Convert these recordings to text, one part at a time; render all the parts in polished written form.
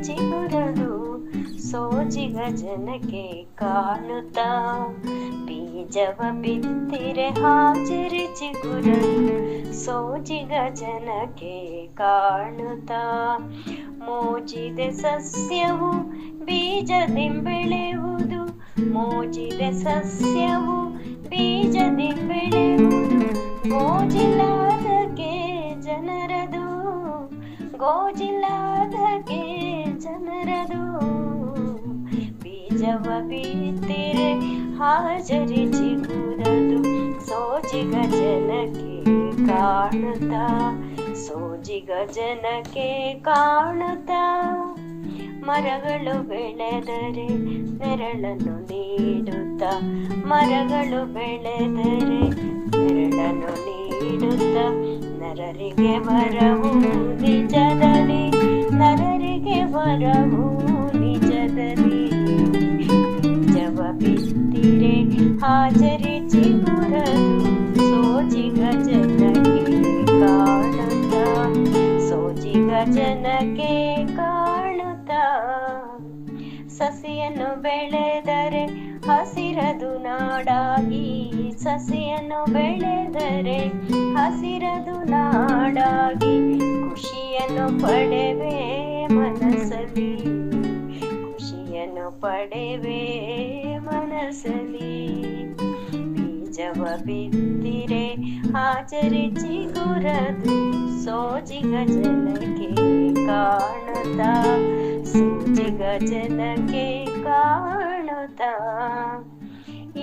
ಚಿಗುರದು ಸೋಜಿಗ ಜನಕ್ಕೆ ಕಾಣುತ್ತಾ. ಬೀಜವ ಬಿತ್ತಿರೆ ಹಾಜರಿ ಚಿಗುರದು ಸೋಜಿಗ ಜನಕ್ಕೆ ಕಾಣುತ್ತಾ. ಮೋಜಿದೆ ಸಸ್ಯವು ಬೀಜದಿಂಬೆಳೆಯುವುದು, ಮೋಜಿದೆ ಸಸ್ಯವು ಬೀಜದಿಂಬೆಳೆಯುವುದು. ಗೋಜಿಲ್ಲದಕ್ಕೆ ಜನರದು, ಗೋಜಿಲ್ಲದಕ್ಕೆ ಜನರದು. ಬೀಜವ ಬಿತ್ತಿರೆ ಹಾಜರಿ ಚಿಗುರದು ಸೋಜಿಗ ಜನಕ್ಕೆ ಕಾಣುತ್ತಾ, ಸೋಜಿಗ ಜನಕ್ಕೆ ಕಾಣುತ್ತಾ. ಮರಗಳು ಬೆಳೆದರೆ ನೆರಳನ್ನು ನೀಡುತ್ತಾ, ಮರಗಳು ಬೆಳೆದರೆ ನೆರಳನ್ನು ನೀಡುತ್ತಾ. ನರರಿಗೆ ವರವು ನಿಜದಲ್ಲಿ, ನರರಿಗೆ ವರವು ನಿಜದಲ್ಲಿ. ಬೀಜವ ಬಿತ್ತಿರೆ ಹಾಜರಿ ಚಿಗುರದು ಸೋಜಿಗ ಜನಕ್ಕೆ ಕಾಣುತ್ತಾ, ಸೋಜಿಗ ಜನಕ್ಕೆ ಕಾಣುತ್ತಾ. ಸಸಿಯನ್ನು ಬೆಳೆದರೆ ಹಸಿರದು ನಾಡಾಗಿ, ಸಸಿಯನ್ನು ಬೆಳೆದರೆ ಹಸಿರದು ನಾಡಾಗಿ. ಖುಷಿಯನ್ನು ಪಡೆವೆ ಮನಸ್ಸಲ್ಲಿ, ಖುಷಿಯನ್ನು ಪಡೆವೆ ಮನಸ್ಸಲ್ಲಿ. ಬೀಜವ ಬಿತ್ತಿರೆ ಹಾಜರಿ ಚಿಗುರದು ಸೋಜಿಗ ಜನಕ್ಕೆ ಕಾಣುತ್ತಾ, ಸೋಜಿಗ ಜನಕ್ಕೆ ಕಾಣುತ್ತಾ.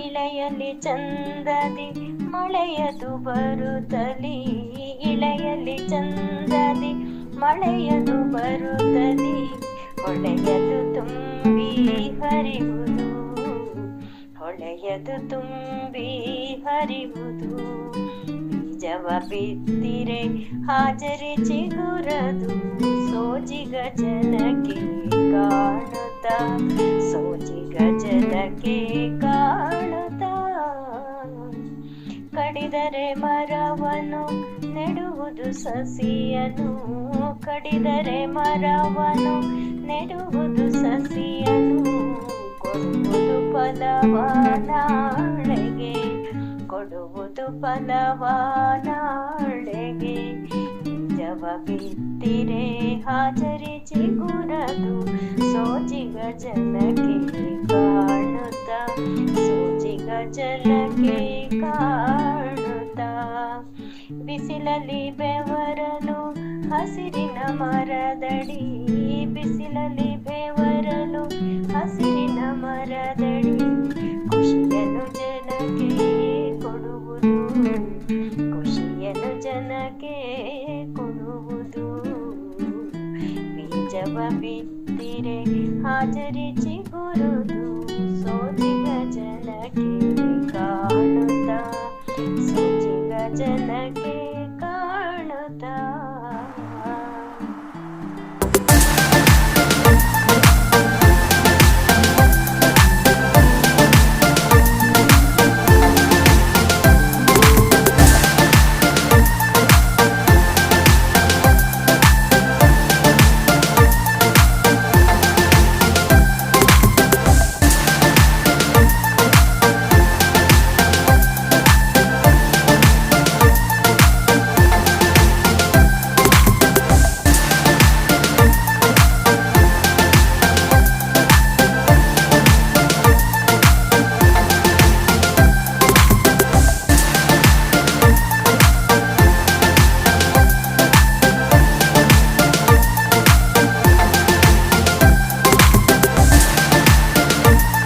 ಇಳೆಯಲ್ಲಿ ಚಂದದಿ ಮಳೆಯದು ಬರುತ್ತಲಿ, ಇಳೆಯಲ್ಲಿ ಚಂದದಿ ಮಳೆಯದು ಬರುತ್ತಲಿ. ಹೊಳೆಯದು ತುಂಬಿ ಹರಿವುದು, ಹೊಳೆಯದು ತುಂಬಿ ಹರಿವುದು. ಬೀಜವ ಬಿತ್ತಿರೆ ಹಾಜರಿ ಚಿಗುರದು ಸೋಜಿಗ ಜನಕ್ಕೆ ಕಾಣುತ್ತಾ, ಸೋಜಿಗ ಜನಕ್ಕೆ ಕಾಣುತ್ತಾ. ಕಡಿದರೆ ಮರವನ್ನು ನೆಡುವುದು ಸಸಿಯನು, ಕಡಿದರೆ ಮರವನ್ನು ನೆಡುವುದು ಸಸಿಯನು. ಕೊಡುವುದು ಫಲವ ನಾಳೆಗೆ, ಕೊಡುವುದು ಫಲವ ನಾಳೆಗೆ. ಬೀಜವ ಬಿತ್ತಿರೆ ಹಾಜರಿ ಚಿಗುರದು ಸೋಜಿಗ ಜನಕ್ಕೆ ಕಾಣುತ್ತಾ, ಸೋಜಿಗ ಜನಕ್ಕೆ ಕಾಣುತ್ತಾ. ಬಿಸಿಲಲ್ಲಿ ಬೆವರಲು ಹಸಿರಿನ ಮರದಡಿ, ಬಿಸಿಲಲ್ಲಿ ಬೆವರಲು ಹಸಿರಿನ ಮರದಡಿ. ಖುಷಿಯನ್ನು ಜನಕ್ಕೆ ಕೊಡುವುದು, ಖುಷಿಯನ್ನು ಜನಕ್ಕೆ ಕೊಡುವುದು. ಬೀಜವ ಬಿತ್ತಿರೆ ಹಾಜರಿ